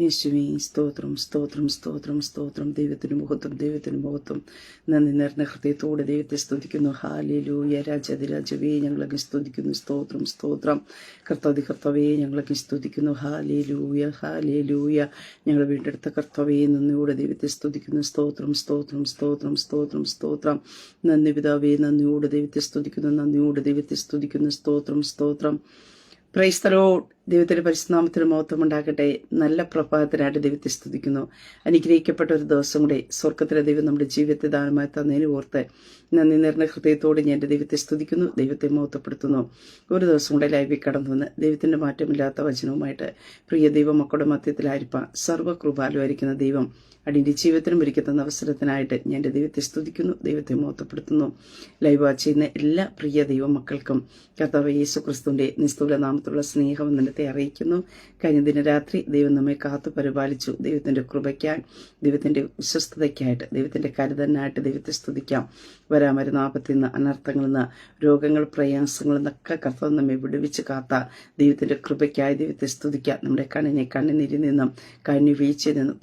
യേശുവേ സ്തോത്രം സ്തോത്രം സ്തോത്രം സ്തോത്രം. ദൈവത്തിന് മഹത്വം, ദൈവത്തിന് മഹത്വം. നന്ദി നിറഞ്ഞ ഹൃദയത്തോടെ ദൈവത്തെ സ്തുതിക്കുന്നു. ഹല്ലേലൂയ. രാജാതിരാജവേ ഞങ്ങളൊക്കെ സ്തുതിക്കുന്നു. സ്തോത്രം സ്തോത്രം. കർത്താവേ ഞങ്ങളൊക്കെ സ്തുതിക്കുന്നു. Hallelujah hallelujah. ഞങ്ങൾ വീണ്ടെടുത്ത കർത്താവേ നന്ദിയോടെ ദൈവത്തെ സ്തുതിക്കുന്നു. സ്തോത്രം സ്തോത്രം സ്തോത്രം സ്തോത്രം സ്തോത്രം. നന്ദി പിതാവേ നന്ദിയോടെ ദൈവത്തെ സ്തുതിക്കുന്നു. നന്ദിയോടെ ദൈവത്തെ സ്തുതിക്കുന്നു. സ്തോത്രം സ്തോത്രം. Praise the Lord. ദൈവത്തിന്റെ പരിശുദ്ധനാമത്തിന് മഹത്വം ഉണ്ടാകട്ടെ. നല്ല പ്രഭാതത്തിനായിട്ട് ദൈവത്തെ സ്തുതിക്കുന്നു. അനുഗ്രഹിക്കപ്പെട്ട ഒരു ദിവസം കൂടെ സ്വർഗത്തിലെ ദൈവം നമ്മുടെ ജീവിതത്തെ ദാനമായി തന്നതിന് ഓർത്ത് നന്ദി നിറഞ്ഞ ഹൃദയത്തോടെ ഞാൻ എൻ്റെ ദൈവത്തെ സ്തുതിക്കുന്നു, ദൈവത്തെ മഹത്വപ്പെടുത്തുന്നു. ഒരു ദിവസം കൂടെ ലൈവിൽ കടന്നു വന്ന് ദൈവത്തിന്റെ മാറ്റമില്ലാത്ത വചനവുമായിട്ട് പ്രിയ ദൈവ മക്കളുടെ മധ്യത്തിലായിരിക്കാം സർവ്വകൃപാലുമായിരിക്കുന്ന ദൈവം അടിന്റെ ജീവിതത്തിനും ഒരുക്കി തന്ന അവസരത്തിനായിട്ട് ഞാൻ എൻ്റെ ദൈവത്തെ സ്തുതിക്കുന്നു, ദൈവത്തെ മഹത്വപ്പെടുത്തുന്നു. ലൈവ് വാച്ച് ചെയ്യുന്ന എല്ലാ പ്രിയ ദൈവ മക്കൾക്കും കർത്താവ് യേശു ക്രിസ്തുവിന്റെ നിസ്തുല നാമത്തിലുള്ള സ്നേഹവന്ദനത്തെ അറിയിക്കുന്നു. കഴിഞ്ഞ ദിനരാത്രി ദൈവം നമ്മെ കാത്തു പരിപാലിച്ചു. ദൈവത്തിന്റെ കൃപയ്ക്കായി, ദൈവത്തിന്റെ വിശ്വസ്തതയ്ക്കായിട്ട്, ദൈവത്തിന്റെ കരുതലിനായിട്ട് ദൈവത്തെ സ്തുതിക്കാം. വരാമരുന്ന ആപത്തിൽ നിന്ന്, അനർത്ഥങ്ങളിൽ നിന്ന്, രോഗങ്ങൾ, പ്രയാസങ്ങളിൽ നിന്നൊക്കെ കർത്താവ് നമ്മെ വിടുവിച്ച് കാത്ത ദൈവത്തിന്റെ കൃപയ്ക്കായി ദൈവത്തെ സ്തുതിക്കാം. നമ്മുടെ കണ്ണിനെ കണ്ണുനീരിൽ നിന്നും, കണ്ണു വീഴ്ചയിൽ നിന്നും,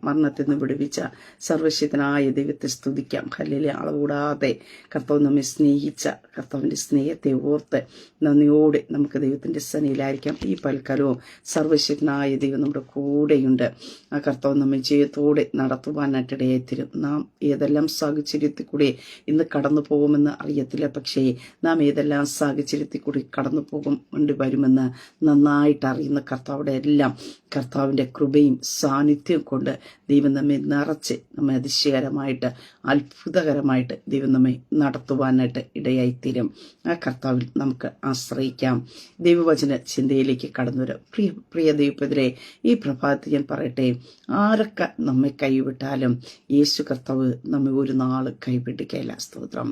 മരണത്തിൽ നിന്ന് വിടുവിച്ച സർവശക്തനായ ദൈവത്തെ സ്തുതിക്കാം. ഹല്ലേലൂയ. അളവുകൂടാതെ കർത്താവ് നമ്മെ സ്നേഹിച്ച കർത്താവിന്റെ സ്നേഹത്തെ ഓർത്ത് നന്ദിയോടെ നമുക്ക് ദൈവത്തിന്റെ സന്നിധിയിലായിരിക്കാം. ഈ പൽക്കാലവും സർവശക്തനായ ദൈവം നമ്മുടെ കൂടെയുണ്ട്. ആ കർത്താവ് നമ്മെ ജയത്തോടെ നടത്തുവാനായിട്ടിടയായിത്തീരും. നാം ഏതെല്ലാം സാഹചര്യത്തിൽ കൂടി ഇന്ന് കടന്നു പോകുമെന്ന് അറിയത്തില്ല, പക്ഷേ നാം ഏതെല്ലാം സാഹചര്യത്തിൽ കൂടി കടന്നു വേണ്ടി വരുമെന്ന് നന്നായിട്ട് അറിയുന്ന കർത്താവിടെ എല്ലാം കർത്താവിന്റെ കൃപയും സാന്നിധ്യവും കൊണ്ട് ദൈവം നമ്മെ നിറച്ച് നമ്മെ അതിശയകരമായിട്ട്, അത്ഭുതകരമായിട്ട് ദൈവം നമ്മെ നടത്തുവാനായിട്ട് ഇടയായിത്തീരും. ആ കർത്താവിൽ നമുക്ക് ആശ്രയിക്കാം. ദൈവവചന ചിന്തയിലേക്ക് കടന്നു വരാം. പ്രിയ ദൈവത്തിലെ ഈ പ്രഭാതത്തിൽ ഞാൻ പറയട്ടെ, ആരൊക്കെ നമ്മെ കൈവിട്ടാലും യേശു കർത്താവ് നമ്മെ ഒരു നാള് കൈവിടുകയില്ല. സ്തോത്രം.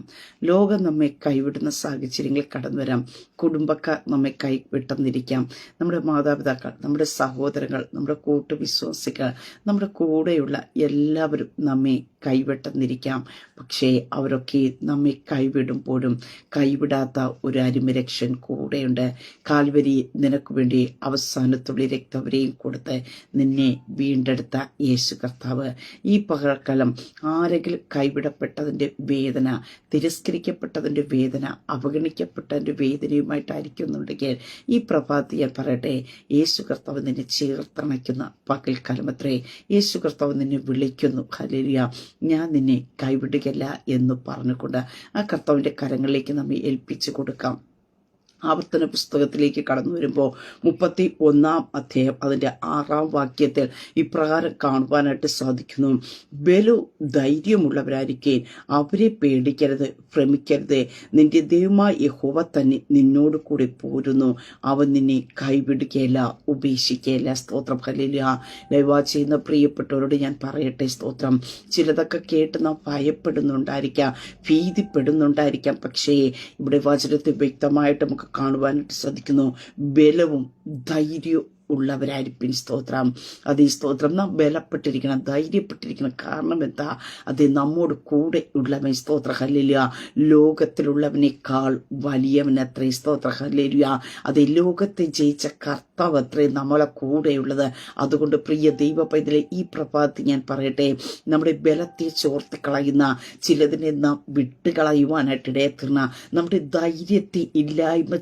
ലോകം നമ്മെ കൈവിടുന്ന സാഹചര്യങ്ങളിൽ കടന്നു വരാം. കുടുംബക്കാർ നമ്മെ കൈവിട്ടെന്നിരിക്കാം. നമ്മുടെ മാതാപിതാക്കൾ, നമ്മുടെ സഹോദരങ്ങൾ, നമ്മുടെ കൂട്ടുവിശ്വാസികൾ, നമ്മുടെ കൂടെയുള്ള എല്ലാവരും നമ്മെ കൈവിട്ടെന്നിരിക്കാം. പക്ഷേ അവരൊക്കെ നമ്മെ കൈവിടുമ്പോഴും കൈവിടാത്ത ഒരു അരുമരക്ഷൻ കൂടെയുണ്ട്. കാൽവരി നിനക്ക് വേണ്ടി അവസാനത്തുള്ളി രക്തവരെയും കൊടുത്ത് നിന്നെ വീണ്ടെടുത്ത യേശു കർത്താവ്. ഈ പകൽക്കാലം ആരെങ്കിലും കൈവിടപ്പെട്ടതിന്റെ വേദന, തിരസ്കരിക്കപ്പെട്ടതിന്റെ വേദന, അവഗണിക്കപ്പെട്ടതിന്റെ വേദനയുമായിട്ടായിരിക്കുന്നുണ്ടെങ്കിൽ ഈ പ്രഭാതത്തിൽ ഞാൻ പറയട്ടെ, യേശു കർത്താവ് നിന്നെ ചേർത്തണയ്ക്കുന്ന പകൽക്കാലമത്രേ. യേശു കർത്താവ് നിന്നെ വിളിക്കുന്നു. ഹല്ലേലൂയ. ഞാൻ നിന്നെ കൈവിടുകയില്ല എന്ന് പറഞ്ഞുകൊണ്ട് ആ കർത്താവിന്റെ കരങ്ങളിലേക്ക് നമ്മെ ഏൽപ്പിച്ചു കൊടുക്കാം. ആവർത്തന പുസ്തകത്തിലേക്ക് കടന്നു വരുമ്പോൾ 31 അധ്യായം അതിന്റെ 6 വാക്യത്തിൽ ഇപ്രകാരം കാണുവാനായിട്ട് സാധിക്കുന്നു. ബലു ധൈര്യമുള്ളവരായിരിക്കെ അവരെ പേടിക്കരുത്, ഭ്രമിക്കരുത്. നിന്റെ ദൈവമായ യഹോവ തന്നെ നിന്നോട് കൂടെ പോരുന്നു. അവൻ നിന്നെ കൈവിടുകയില്ല, ഉപേക്ഷിക്കുകയില്ല. സ്തോത്രം. ഹല്ലേലൂയ. ലൈവ് ചെയ്യുന്ന പ്രിയപ്പെട്ടവരോട് ഞാൻ പറയട്ടെ, സ്തോത്രം. ചിലതൊക്കെ കേട്ട് നാം ഭയപ്പെടുന്നുണ്ടായിരിക്കാം, ഭീതിപ്പെടുന്നുണ്ടായിരിക്കാം. പക്ഷേ ഇവിടെ വചനത്തിൽ വ്യക്തമായിട്ട് നമുക്ക് കാണുവാനായിട്ട് സാധിക്കുന്നു. ബലവും ധൈര്യവും ഉള്ളവരായിരിക്കും. സ്തോത്രം. അതേ സ്തോത്രം. നാം ബലപ്പെട്ടിരിക്കണം, ധൈര്യപ്പെട്ടിരിക്കണം. കാരണം എന്താ? അത് നമ്മോട് കൂടെ ഉള്ളവൻ. സ്തോത്ര. ഹല്ലേലൂയ. ലോകത്തിലുള്ളവനേക്കാൾ വലിയവനത്രേ. സ്തോത്ര. ഹല്ലേലൂയ. അത് ലോകത്തെ ജയിച്ച കർത്താവ് അത്രേ നമ്മളെ കൂടെയുള്ളത്. അതുകൊണ്ട് പ്രിയ ദൈവ പൈതലെ ഈ പ്രഭാതത്തിൽ ഞാൻ പറയട്ടെ, നമ്മുടെ ബലത്തെ ചോർത്തി കളയുന്ന ചിലതിനെ നാം വിട്ടുകളയുവാനായിട്ട് ഇടയത്തീർന്ന, നമ്മുടെ ധൈര്യത്തെ ഇല്ലായ്മ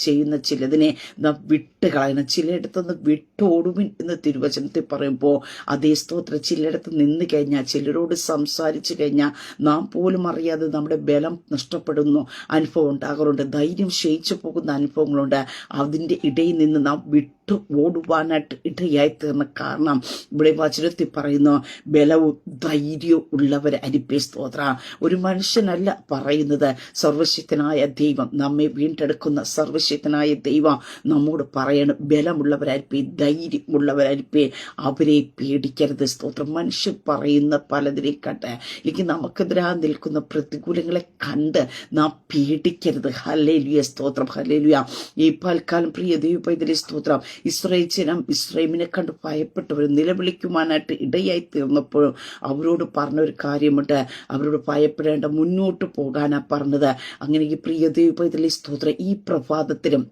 ചെയ്യുന്ന ചിലതിനെ നാം വിട്ടുകളയണം. ചിലയിടത്തുനിന്ന് വിട്ടോടുവിൻ എന്ന് തിരുവചനത്തിൽ പറയുമ്പോൾ അതേ സ്തോത്രം. ചിലയിടത്ത് നിന്ന് കഴിഞ്ഞാൽ, ചിലരോട് സംസാരിച്ചു കഴിഞ്ഞാൽ നാം പോലും അറിയാതെ നമ്മുടെ ബലം നഷ്ടപ്പെടുന്നു അനുഭവം ഉണ്ടാകാറുണ്ട്. ധൈര്യം ക്ഷയിച്ചു പോകുന്ന അനുഭവങ്ങളുണ്ട്. അതിൻ്റെ ഇടയിൽ നിന്ന് നാം വിട്ടു ഓടുവാനായിട്ട് ഇടയായി തീർന്ന കാരണം ഇവിടെ വചനത്തിൽ പറയുന്നു, ബലവും ധൈര്യവും ഉള്ളവരായിരിക്കും. സ്തോത്ര. ഒരു മനുഷ്യനല്ല പറയുന്നത്, സർവശക്തനായ ദൈവം, നമ്മെ വീണ്ടെടുക്കുന്ന സർവശക്തനായ ദൈവം നമ്മോട് പറയണം, ബലമുള്ളവരായിരിക്കും, ധൈര്യമുള്ളവരായിരിക്കും, അവരെ പേടിക്കരുത്. സ്തോത്രം. മനുഷ്യൻ പറയുന്ന പലതിനെ കണ്ട്, അല്ലെങ്കിൽ നമുക്കെതിരായി നിൽക്കുന്ന പ്രതികൂലങ്ങളെ കണ്ട് നാം പേടിക്കരുത്. ഹല്ലേലൂയ. സ്തോത്രം. ഹല്ലേലൂയ. ഈ പൽക്കാലം പ്രിയ ദൈവ പൈതലേ സ്തോത്രം. ഇസ്രായേൽ ജനം ഇസ്രായേലിനെ കണ്ട് ഭയപ്പെട്ടവർ നിലവിളിക്കുവാനായിട്ട് ഇടയായി തീർന്നപ്പോഴും അവരോട് പറഞ്ഞ ഒരു കാര്യമുണ്ട്. അവരോട് ഭയപ്പെടേണ്ട, മുന്നോട്ട് പോകാനാ പറഞ്ഞത്. അങ്ങനെ ഈ പ്രിയ ദൈവ പൈതലേ സ്തോത്രം, ഈ പ്രഭാതത്തിലും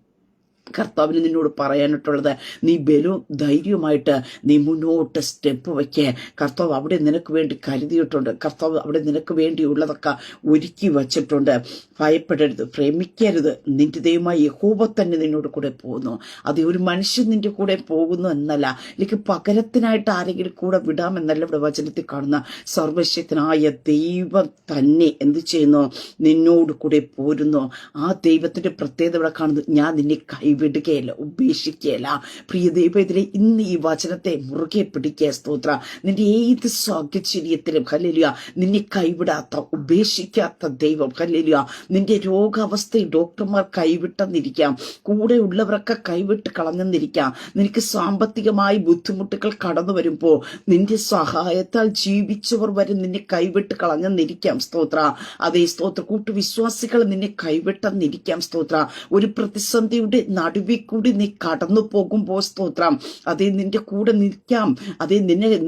കർത്താവിന് നിന്നോട് പറയാനായിട്ടുള്ളത്, നീ ധൈര്യമായിട്ട് നീ മുന്നോട്ട് സ്റ്റെപ്പ് വയ്ക്കേ. കർത്താവ് അവിടെ നിനക്ക് വേണ്ടി കരുതിയിട്ടുണ്ട്. കർത്താവ് അവിടെ നിനക്ക് വേണ്ടിയുള്ളതൊക്കെ ഒരുക്കി വച്ചിട്ടുണ്ട്. ഭയപ്പെടരുത്, ഭ്രമിക്കരുത്. നിന്റെ ദൈവമായ യഹോവ തന്നെ നിന്നോട് കൂടെ പോകുന്നു. അത് ഒരു മനുഷ്യൻ നിന്റെ കൂടെ പോകുന്നു എന്നല്ല, എനിക്ക് പകരത്തിനായിട്ട് ആരെങ്കിലും കൂടെ വിടാമെന്നല്ല ഇവിടെ വചനത്തിൽ കാണുന്ന. സർവശക്തനായ ദൈവം തന്നെ എന്ത് ചെയ്യുന്നു? നിന്നോട് കൂടെ പോരുന്നു. ആ ദൈവത്തിന്റെ പ്രത്യേകത ഇവിടെ കാണുന്നു. ഞാൻ നിന്നെ വിടുകയല്ല, ഉപേക്ഷിക്കുകയല്ല. പ്രിയ ദൈവത്തിലെ ഇന്ന് ഈ വചനത്തെ മുറുകെ പിടിക്കുക. സ്തോത്ര. നിന്റെ ഏത് സാഹചര്യത്തിലും ഹല്ലേലൂയ നിന്നെ കൈവിടാത്ത, ഉപേക്ഷിക്കാത്ത ദൈവം. ഹല്ലേലൂയ നിന്റെ രോഗാവസ്ഥയിൽ ഡോക്ടർമാർ കൈവിട്ടെന്നിരിക്കാം, കൂടെ ഉള്ളവരൊക്കെ കൈവിട്ട് കളഞ്ഞെന്നിരിക്കാം. നിനക്ക് സാമ്പത്തികമായി ബുദ്ധിമുട്ടുകൾ കടന്നു വരുമ്പോൾ നിന്റെ സഹായത്താൽ ജീവിച്ചവർ വരെ നിന്നെ കൈവിട്ട് കളഞ്ഞെന്നിരിക്കാം. സ്തോത്ര. അതേ സ്തോത്ര. കൂട്ടുവിശ്വാസികൾ നിന്നെ കൈവിട്ടെന്നിരിക്കാം. സ്തോത്ര. ഒരു പ്രതിസന്ധിയുടെ നടുവിൽ കൂടി നീ കടന്നു പോകുമ്പോൾ സ്തോത്രം, അതേ നിന്റെ കൂടെ നിൽക്കാം, അതേ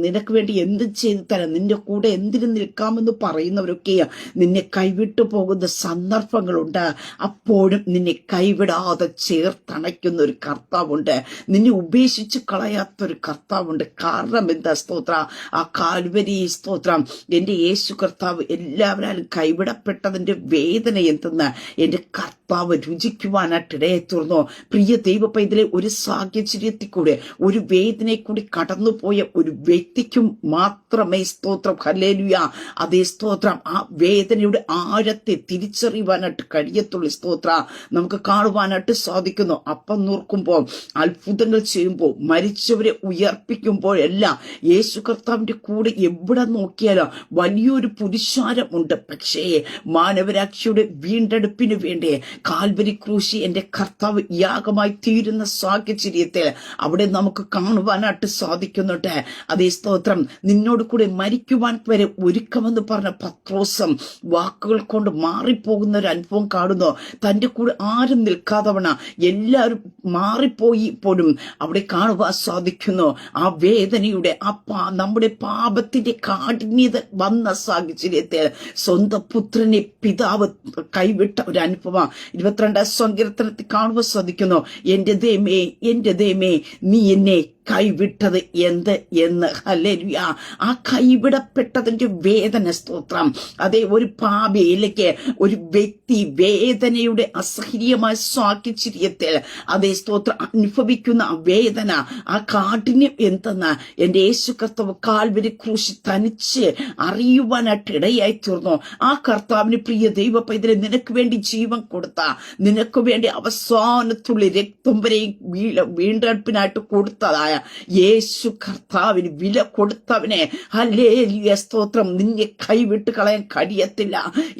നിനക്ക് വേണ്ടി എന്ത് ചെയ്തു തരാം, നിന്റെ കൂടെ എന്തിനു നിൽക്കാമെന്ന് പറയുന്നവരൊക്കെ നിന്നെ കൈവിട്ടു പോകുന്ന സന്ദർഭങ്ങളുണ്ട്. അപ്പോഴും നിന്നെ കൈവിടാതെ ചേർത്തണയ്ക്കുന്ന ഒരു കർത്താവുണ്ട്. നിന്നെ ഉപേക്ഷിച്ച് കളയാത്തൊരു കർത്താവുണ്ട്. കാരണം എന്താ? സ്തോത്ര. ആ കാൽവരി സ്തോത്രം, എന്റെ യേശു കർത്താവ് എല്ലാവരും കൈവിടപ്പെട്ടതിന്റെ വേദന എന്തെന്ന് എന്റെ കർത്താവ് രുചിക്കുവാനായിട്ടിടയെ തുറന്നു. പ്രിയ ദൈവ പൈതലെ, ഒരു സാഹചര്യത്തിൽ കൂടെ, ഒരു വേദനയെ കൂടി കടന്നുപോയ ഒരു വ്യക്തിക്കും മാത്രമേ സ്തോത്രം ഹല്ലേലൂയ അതേ സ്തോത്രം ആ വേദനയുടെ ആഴത്തെ തിരിച്ചറിയുവാനായിട്ട് കഴിയത്തുള്ളൂ. സ്തോത്ര. നമുക്ക് കാണുവാനായിട്ട് സാധിക്കുന്നു. അപ്പം നോർക്കുമ്പോൾ, അത്ഭുതങ്ങൾ ചെയ്യുമ്പോൾ, മരിച്ചവരെ ഉയർപ്പിക്കുമ്പോഴെല്ലാം യേശു കർത്താവിന്റെ കൂടെ എവിടെ നോക്കിയാലും വലിയൊരു പുരുഷാരമുണ്ട്. പക്ഷേ മാനവരാശിയുടെ വീണ്ടെടുപ്പിന് വേണ്ടി കാൽവരി ക്രൂശി എന്റെ കർത്താവ് യാഗമായി തീരുന്ന സാഹചര്യത്തിൽ അവിടെ നമുക്ക് കാണുവാനായിട്ട് സാധിക്കുന്നുണ്ട്. അതേ സ്തോത്രം. നിന്നോട് കൂടെ മരിക്കുവാൻ വരെ ഒരുക്കമെന്ന് പറഞ്ഞ പത്രോസം വാക്കുകൾ കൊണ്ട് മാറിപ്പോകുന്ന ഒരു അനുഭവം കാണുന്നു. തന്റെ കൂടെ ആരും നിൽക്കാതവണ എല്ലാവരും മാറിപ്പോയി പോലും അവിടെ കാണുവാൻ സാധിക്കുന്നു. ആ വേദനയുടെ നമ്മുടെ പാപത്തിന്റെ കാഠിന്യത വന്ന സാഹചര്യത്തിൽ സ്വന്തം പുത്രനെ പിതാവ് കൈവിട്ട ഒരു അനുഭവം 22 സങ്കീർത്തനത്തിൽ കാണുവാൻ സാധിക്കുന്നു. എന്റെ ദൈവമേ നീ എന്നെ കൈവിട്ടത് എന്ന്. ഹല്ലേലൂയ. ആ കൈവിടപ്പെട്ടതിന്റെ വേദന സ്തോത്രം. അതേ ഒരു പാപിയിലേക്ക് ഒരു വ്യക്തി വേദനയുടെ അസഹനീയമായ സാഹചര്യത്തിൽ അതേ സ്തോത്രം അനുഭവിക്കുന്ന ആ വേദന, ആ കാഠിന്യം എന്തെന്ന് എന്റെ യേശു കർത്താവ് കാൽവരി ക്രൂശി തനിച്ച് അറിയുവാനായിട്ട് ഇടയായി തീർന്നു. ആ കർത്താവിന് പ്രിയ ദൈവ പൈതലെ, നിനക്ക് വേണ്ടി ജീവൻ കൊടുത്ത, നിനക്ക് വേണ്ടി അവസാനത്തുള്ള രക്തം വരെയും വീണ്ടെടുപ്പിനായിട്ട് കൊടുത്തതായ യേശു കർത്താവിന് വില കൊടുത്തവനെ ഹല്ലേലൂയ സ്തോത്രം, നിന്നെ കൈവിട്ട് കളയാൻ കഴിയത്തില്ല.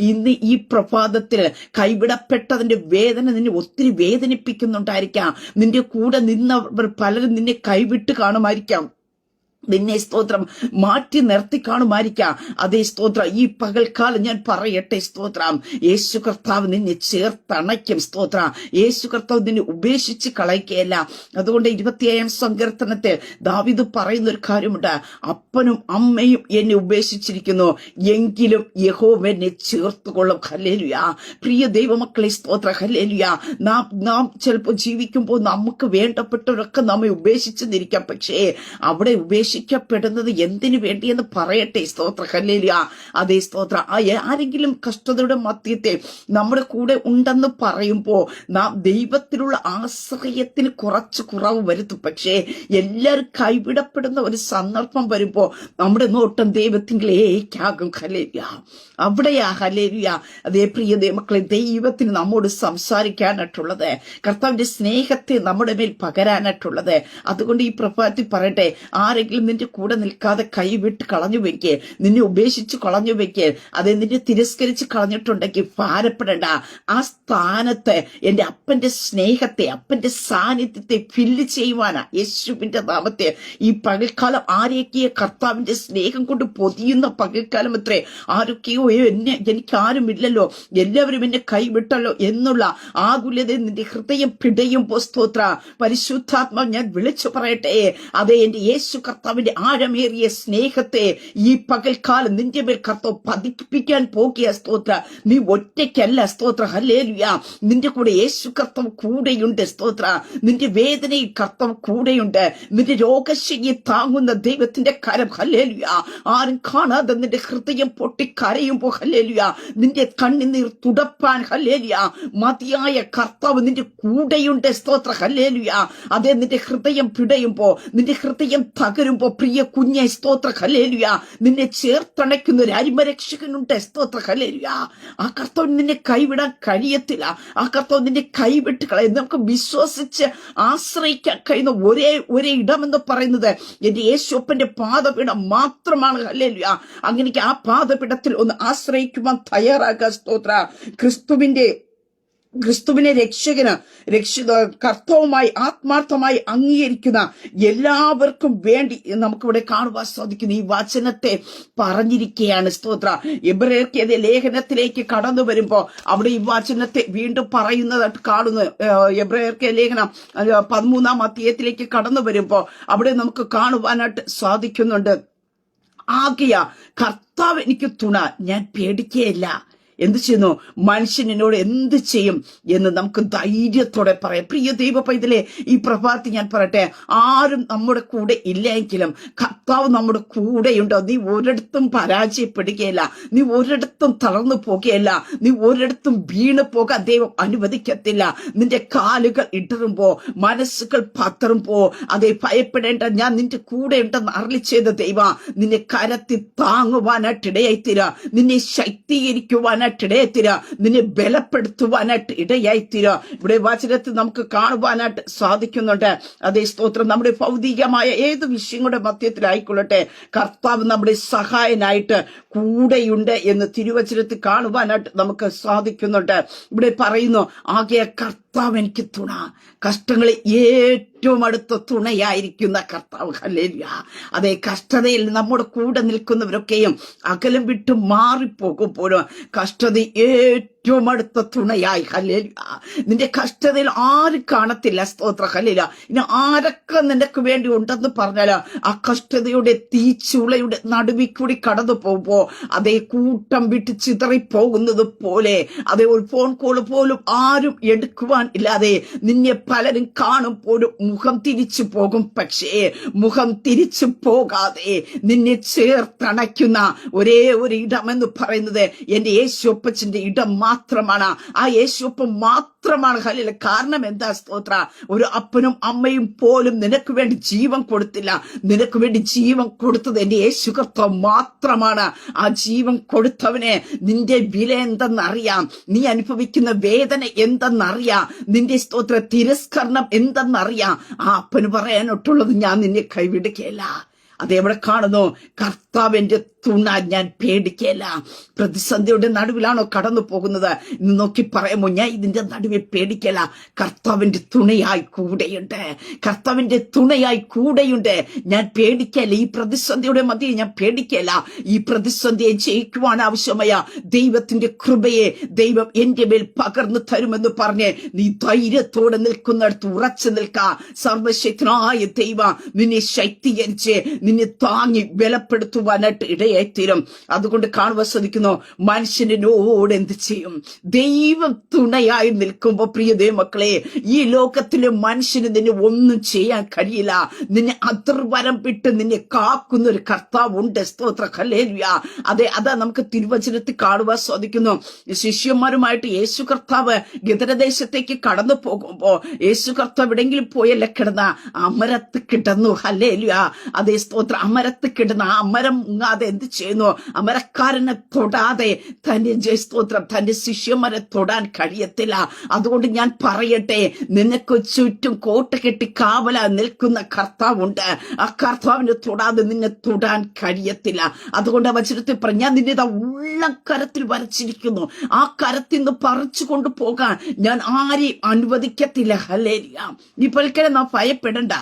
ഇന്ന് ഈ പ്രഭാതത്തിൽ കൈവിടപ്പെട്ടതിന്റെ വേദന നിന്നെ ഒത്തിരി വേദനിപ്പിക്കുന്നുണ്ടായിരിക്കാം. നിന്റെ കൂടെ നിന്നവർ പലരും നിന്നെ കൈവിട്ട് കാണുമായിരിക്കാം. നിന്നെ സ്തോത്രം മാറ്റി നിർത്തി കാണുമായിരിക്കാം. അതേ സ്തോത്രം. ഈ പകൽക്കാലം ഞാൻ പറയട്ടെ സ്തോത്രം, യേശു കർത്താവ് നിന്നെ ചേർത്തണയ്ക്കും. സ്തോത്രം. യേശു കർത്താവ് നിന്നെ ഉപേക്ഷിച്ച് കളയ്ക്കുകയല്ല. അതുകൊണ്ട് 27 സങ്കീർത്തനത്തിൽ ദാവീദ് പറയുന്ന ഒരു കാര്യമുണ്ട്. അപ്പനും അമ്മയും എന്നെ ഉപേക്ഷിച്ചിരിക്കുന്നു, എങ്കിലും യഹോവ എന്നെ ചേർത്തുകൊള്ളും. ഹല്ലേലൂയ. പ്രിയ ദൈവമക്കളെ സ്തോത്രം. ഹല്ലേലൂയ. നാം ചിലപ്പോൾ ജീവിക്കുമ്പോൾ നമുക്ക് വേണ്ടപ്പെട്ടവരൊക്കെ നമ്മെ ഉപേക്ഷിച്ചെന്നിരിക്കാം. പക്ഷേ അവിടെ ഉപേക്ഷിക്കപ്പെടുന്നത് എന്തിനു വേണ്ടിയെന്ന് പറയട്ടെ. സ്തോത്ര. ഹല്ലേലൂയ. അതേ സ്തോത്ര. ആരെങ്കിലും കഷ്ടതയുടെ മധ്യത്തെ നമ്മുടെ കൂടെ ഉണ്ടെന്ന് പറയുമ്പോൾ നാം ദൈവത്തിലുള്ള ആശ്രയത്തിന് കുറച്ച് കുറവ് വരുത്തും. പക്ഷേ എല്ലാവരും കൈവിടപ്പെടുന്ന ഒരു സന്ദർഭം വരുമ്പോൾ നമ്മുടെ നോട്ടം ദൈവത്തിലേക്കാകും. ഹല്ലേലൂയ. അവിടെയാ ഹല്ലേലൂയ. അതേ പ്രിയ ദൈവമക്കളെ, ദൈവത്തിന് നമ്മോട് സംസാരിക്കാനായിട്ടുള്ളത്, കർത്താവിന്റെ സ്നേഹത്തെ നമ്മുടെ മേൽ പകരാനായിട്ടുള്ളത്. അതുകൊണ്ട് ഈ പ്രഭാതത്തിൽ പറയട്ടെ, ആരെങ്കിലും നിന്റെ കൂടെ നിൽക്കാതെ കൈവിട്ട് കളഞ്ഞു വെക്കേ, നിന്നെ ഉപേക്ഷിച്ച് കളഞ്ഞു വെക്കേ, അതെ നിന്നെ തിരസ്കരിച്ച് കളഞ്ഞിട്ടുണ്ടെങ്കിൽ ഭാരപ്പെടേണ്ട. ആ സ്ഥാനത്ത് എന്റെ അപ്പന്റെ സ്നേഹത്തെ, അപ്പന്റെ സാന്നിധ്യത്തെ ഫില്ല് ചെയ്യുവാനാ യേശുവിന്റെ നാമത്തെ ഈ പകൽക്കാലം ആരെയൊക്കെയോ കർത്താവിന്റെ സ്നേഹം കൊണ്ട് പൊതിയുന്ന പകൽക്കാലം അത്രേ. ആരൊക്കെയോ എനിക്കാരുമില്ലല്ലോ, എല്ലാവരും എന്നെ കൈവിട്ടല്ലോ എന്നുള്ള ആകുലത നിന്റെ ഹൃദയം പിടയുമ്പോൾ സ്തോത്ര പരിശുദ്ധാത്മാ ഞാൻ വിളിച്ചു പറയട്ടെ, അതെ എന്റെ യേശു കർത്താവ് കർത്താവിന്റെ ആഴമേറിയ സ്നേഹത്തെ ഈ പകൽക്കാലം നിന്റെ മേൽ കർത്താവ് പതിപ്പിക്കാൻ പോകിയ സ്തോത്ര. നീ ഒറ്റയ്ക്കല്ല സ്തോത്ര. ഹല്ലേലൂയ. നിന്റെ കൂടെ യേശു കർത്താവ് കൂടെയുണ്ട് സ്തോത്ര. നിന്റെ വേദനയിൽ കർത്താവ് കൂടെയുണ്ട്. നിന്റെ രോഗശയ്യെ താങ്ങുന്ന ദൈവത്തിന്റെ കരം. ഹല്ലേലൂയ. ആരും കാണാതെ നിന്റെ ഹൃദയം പൊട്ടിക്കരയുമ്പോ ഹല്ലേലൂയ, നിന്റെ കണ്ണുനീർ തുടപ്പാൻ ഹല്ലേലൂയ മതിയായ കർത്താവ് നിന്റെ കൂടെയുണ്ട് സ്തോത്ര. ഹല്ലേലൂയ. അതേ, നിന്റെ ഹൃദയം പിടയുമ്പോ, നിന്റെ ഹൃദയം തകരുമ്പോ പ്രിയ കുഞ്ഞെ സ്തോത്ര. ഹല്ലേലൂയ. നിന്നെ ചേർത്തണയ്ക്കുന്ന ഒരു അരിമരക്ഷകനുണ്ട് സ്തോത്ര. ഹല്ലേലൂയ. ആ കർത്താവ് നിന്നെ കൈവിടാൻ കഴിയത്തില്ല. ആ കർത്താവ് നിന്നെ കൈവിട്ട് കളയും. നമുക്ക് വിശ്വസിച്ച് ആശ്രയിക്കാൻ കഴിയുന്ന ഒരേ ഇടമെന്ന് പറയുന്നത് എന്റെ യേശുപ്പന്റെ പാദപീഠം മാത്രമാണ്. ഹല്ലേലൂയ. അങ്ങനെ ആ പാദപീഠത്തിൽ ഒന്ന് ആശ്രയിക്കുവാൻ തയ്യാറാക്കുക സ്തോത്ര. ക്രിസ്തുവിനെ കർത്താവുമായി ആത്മാർത്ഥമായി അംഗീകരിക്കുന്ന എല്ലാവർക്കും വേണ്ടി നമുക്കിവിടെ കാണുവാൻ സാധിക്കുന്നു. ഈ വചനത്തെ പറഞ്ഞിരിക്കുകയാണ് സ്തോത്ര. എബ്രായർക്കെതിരെ ലേഖനത്തിലേക്ക് കടന്നു വരുമ്പോ അവിടെ ഈ വചനത്തെ വീണ്ടും പറയുന്നതായിട്ട് കാണുന്നു. എബ്രായർക്കെ ലേഖനം 13-ാം അധ്യായത്തിലേക്ക് കടന്നു വരുമ്പോ അവിടെ നമുക്ക് കാണുവാനായിട്ട് സാധിക്കുന്നുണ്ട്. ആകയാ കർത്താവ് എനിക്ക് തുണ, ഞാൻ പേടിക്കുകയില്ല. എന്ത് ചെയ്യുന്നു? മനുഷ്യൻ എന്നോട് എന്ത് ചെയ്യും എന്ന് നമുക്ക് ധൈര്യത്തോടെ പറയാം. പ്രിയ ദൈവ പൈതലേ, ഈ പ്രഭാതത്തിൽ ഞാൻ പറയട്ടെ, ആരും നമ്മുടെ കൂടെ ഇല്ലെങ്കിലും കർത്താവ് നമ്മുടെ കൂടെയുണ്ടോ. നീ ഒരിടത്തും പരാജയപ്പെടുകയില്ല. നീ ഒരിടത്തും തളർന്നു പോകുകയില്ല. നീ ഒരിടത്തും വീണ് പോകാൻ ദൈവം അനുവദിക്കത്തില്ല. നിന്റെ കാലുകൾ ഇടറുമ്പോ, മനസ്സുകൾ പതറുമ്പോ, അതേ ഭയപ്പെടേണ്ട, ഞാൻ നിന്റെ കൂടെ ഉണ്ടെന്ന് അരുളി ചെയ്ത ദൈവം നിന്നെ കരത്തി താങ്ങുവാനായിട്ട് ഇടയായിത്തീരാ, നിന്നെ ശക്തീകരിക്കുവാനായിട്ട് ഇടയായിത്തീരാ, നിന്നെ ബലപ്പെടുത്തുവാനായിട്ട് ഇടയായിത്തീരാ. ഇവിടെ വചനത്തിൽ നമുക്ക് കാണുവാനായിട്ട് സാധിക്കുന്നുണ്ട്. അതേ സ്തോത്രം. നമ്മുടെ ഭൗതികമായ ഏത് വിഷയങ്ങളുടെ മധ്യത്തിലായിക്കൊള്ളട്ടെ, കർത്താവ് നമ്മുടെ സഹായനായിട്ട് കൂടെയുണ്ട് എന്ന് തിരുവചനത്തിൽ കാണുവാനായിട്ട് നമുക്ക് സാധിക്കുന്നുണ്ട്. ഇവിടെ പറയുന്നു, ആകെ കർത്താവ് എനിക്ക് തുണ, കഷ്ടങ്ങളിൽ ഏറ്റവും അടുത്ത തുണയായിരിക്കുന്ന കർത്താവ്. ഹല്ലേലൂയ. അതേ, കഷ്ടതയിൽ നമ്മുടെ കൂടെ നിൽക്കുന്നവരൊക്കെയും അകലം വിട്ടു മാറിപ്പോകുമ്പോഴും കഷ്ടത ഏറ്റവും അടുത്ത തുണയായി. ഹല്ലേലൂയ. നിന്റെ കഷ്ടതയിൽ ആരും കാണത്തില്ല സ്തോത്ര. ഹല്ലേലൂയ. ഇനി ആരൊക്കെ നിനക്ക് വേണ്ടി ഉണ്ടെന്ന് പറഞ്ഞാല് ആ കഷ്ടതയുടെ തീച്ചുളയുടെ നടുവിൽ കൂടി കടന്നു പോകുമ്പോ അതേ കൂട്ടം വിട്ട് ചിതറിപ്പോകുന്നത് പോലെ, അതേ ഒരു ഫോൺ കോൾ പോലും ആരും എടുക്കുവാൻ ഇല്ലാതെ നിന്നെ പലരും കാണുമ്പോഴും മുഖം തിരിച്ചു പോകും. പക്ഷേ മുഖം തിരിച്ചു പോകാതെ നിന്നെ ചേർത്തണയ്ക്കുന്ന ഒരേ ഒരു ഇടമെന്ന് പറയുന്നത് എന്റെ യേശുപ്പച്ചന്റെ ഇടം മാത്രമാണ്. ആ യേശുപ്പം മാത്രമാണ്. ഹല്ലേലൂയ. കാരണം എന്താ സ്തോത്ര? ഒരു അപ്പനും അമ്മയും പോലും നിനക്ക് വേണ്ടി ജീവൻ കൊടുത്തില്ല. നിനക്ക് വേണ്ടി ജീവൻ കൊടുത്തത് എന്റെ യേശു കർത്താവ് മാത്രമാണ്. ആ ജീവൻ കൊടുത്തവനെ നിന്റെ വില എന്തെന്നറിയാം, നീ അനുഭവിക്കുന്ന വേദന എന്തെന്നറിയാം, നിന്റെ സ്തോത്ര തിരസ്കരണം എന്തെന്നറിയാം. ആ അപ്പന് പറയാനൊട്ടുള്ളത്, ഞാൻ നിന്നെ കൈവിടുകയില്ല. അതെവിടെ കാണുന്നു? കർത്താവിന്റെ തുണ, ഞാൻ പേടിക്കല്ല. പ്രതിസന്ധിയുടെ നടുവിലാണോ കടന്നു പോകുന്നത്? ഇന്ന് നോക്കി പറയുമോ, ഞാൻ ഇതിന്റെ നടുവിൽ പേടിക്കല, കർത്താവിന്റെ തുണയായി കൂടെയുണ്ട്. കർത്താവിന്റെ തുണയായി കൂടെയുണ്ട്, ഞാൻ പേടിക്കല്ല. ഈ പ്രതിസന്ധിയുടെ മധ്യേ ഞാൻ പേടിക്കല. ഈ പ്രതിസന്ധിയെ ജയിക്കുവാൻ ആവശ്യമായ ദൈവത്തിന്റെ കൃപയെ ദൈവം എന്റെ മേൽ പകർന്നു തരുമെന്ന് പറഞ്ഞ് നീ ധൈര്യത്തോടെ നിൽക്കുന്നിടത്ത് ഉറച്ചു നിൽക്ക. സർവശക്തനായ ദൈവം നിന്നെ ശക്തീകരിച്ച് നിന്നെ താങ്ങി ബലപ്പെടുത്തുവാനായിട്ട് ഇടയായിത്തീരും. അതുകൊണ്ട് കാണുവാൻ സാധിക്കുന്നു, മനുഷ്യനോട് എന്ത് ചെയ്യും? ദൈവം തുണയായി നിൽക്കുമ്പോ പ്രിയ ദൈവമക്കളെ, ഈ ലോകത്തിലെ മനുഷ്യന് നിന്നെ ഒന്നും ചെയ്യാൻ കഴിയില്ല. നിന്നെ അതിർവരം വിട്ട് നിന്നെ കാക്കുന്ന ഒരു കർത്താവ് ഉണ്ട്. സ്തോത്ര. ഹല്ലേലൂയ. അതാ നമുക്ക് തിരുവചനത്തിൽ കാണുവാൻ സാധിക്കുന്നു. ശിഷ്യന്മാരുമായിട്ട് യേശു കർത്താവ് ഗദരദേശത്തേക്ക് കടന്നു പോകുമ്പോ യേശു കർത്താവ് എവിടെങ്കിലും പോയല്ല കിടന്ന അമരത്ത് കിടന്നു. ഹല്ലേലൂയ. അതേ സ്തോത്ര. അമരത്ത് കിടന്ന ആ അമരം മുങ്ങാതെ എന്ത് ചെയ്യുന്നു? അമരക്കാരനെ തൊടാതെ തന്റെ സ്തോത്രം തന്റെ ശിഷ്യന്മാരെ തൊടാൻ കഴിയത്തില്ല. അതുകൊണ്ട് ഞാൻ പറയട്ടെ, നിനക്ക് ചുറ്റും കോട്ട കെട്ടി കാവല നിൽക്കുന്ന കർത്താവുണ്ട്. ആ കർത്താവിനെ തൊടാതെ നിന്നെ തൊടാൻ കഴിയത്തില്ല. അതുകൊണ്ട് ആ വചനത്തിൽ പറഞ്ഞ, ഞാൻ നിന്നെ ഉള്ളം കരത്തിൽ വരച്ചിരിക്കുന്നു, ആ കരത്തിൽ നിന്ന് പറിച്ചു കൊണ്ടുപോകാൻ ഞാൻ ആരെയും അനുവദിക്കത്തില്ല. ഹല്ലേലൂയ. ഈ പൽക്കരെ നാം ഭയപ്പെടണ്ട.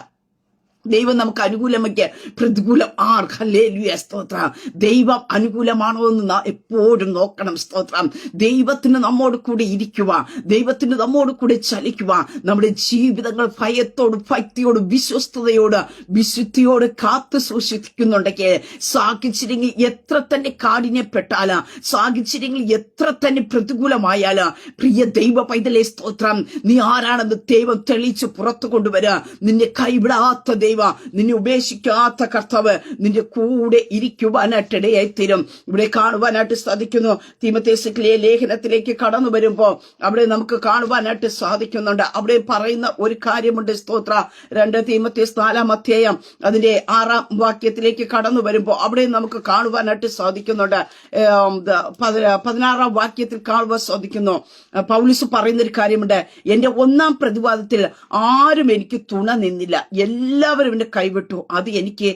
ദൈവം നമുക്ക് അനുകൂലമെങ്കിൽ പ്രതികൂലം ആർ. ഹല്ലേലൂയ, സ്തോത്രം. ദൈവം അനുകൂലമാണോ എന്ന് എപ്പോഴും നോക്കണം. സ്തോത്രം. ദൈവത്തിന് നമ്മോട് കൂടെ ഇരിക്കുക, ദൈവത്തിന് നമ്മോട് കൂടെ ചലിക്കുക. നമ്മുടെ ജീവിതങ്ങൾ ഭയത്തോട്, ഭക്തിയോട്, വിശ്വസ്തയോട്, വിശുദ്ധിയോട് കാത്തു സൂക്ഷിക്കുന്നുണ്ടെങ്കിൽ സാഹചര്യങ്ങൾ എത്ര തന്നെ കാഠിന്യപ്പെട്ടാല്, സാഹചര്യങ്ങൾ എത്ര തന്നെ പ്രതികൂലമായാല്, പ്രിയ ദൈവ പൈതലേ സ്തോത്രം, നീ ആരാണെന്ന് ദൈവം തെളിയിച്ച് പുറത്തു കൊണ്ടുവരിക. നിന്നെ കൈവിടാത്ത ദൈവം, നിന്നെ ഉപേക്ഷിക്കാത്ത കർത്താവ് നിന്റെ കൂടെ ഇരിക്കുവാനായിട്ട് ഇടയായിത്തീരും. ഇവിടെ കാണുവാനായിട്ട് സാധിക്കുന്നു. തീമോഥെയോസിലെ ലേഖനത്തിലേക്ക് കടന്നു വരുമ്പോ അവിടെ നമുക്ക് കാണുവാനായിട്ട് സാധിക്കുന്നുണ്ട്. അവിടെ പറയുന്ന ഒരു കാര്യമുണ്ട്. സ്തോത്ര. 2 തീമോഥെയോസ് 4-ാം അധ്യായം അതിന്റെ 6-ാം വാക്യത്തിലേക്ക് കടന്നു വരുമ്പോ അവിടെ നമുക്ക് കാണുവാനായിട്ട് സാധിക്കുന്നുണ്ട്. 16-ാം വാക്യത്തിൽ കാണുവാൻ സാധിക്കുന്നു. പൗലോസ് പറയുന്ന ഒരു കാര്യമുണ്ട്. എന്റെ 1-ാം പ്രതിവാദത്തിൽ ആരും എനിക്ക് തുണ നിന്നില്ല, എല്ലാവരും എന്നെ കൈവിട്ടു. അത് എനിക്ക്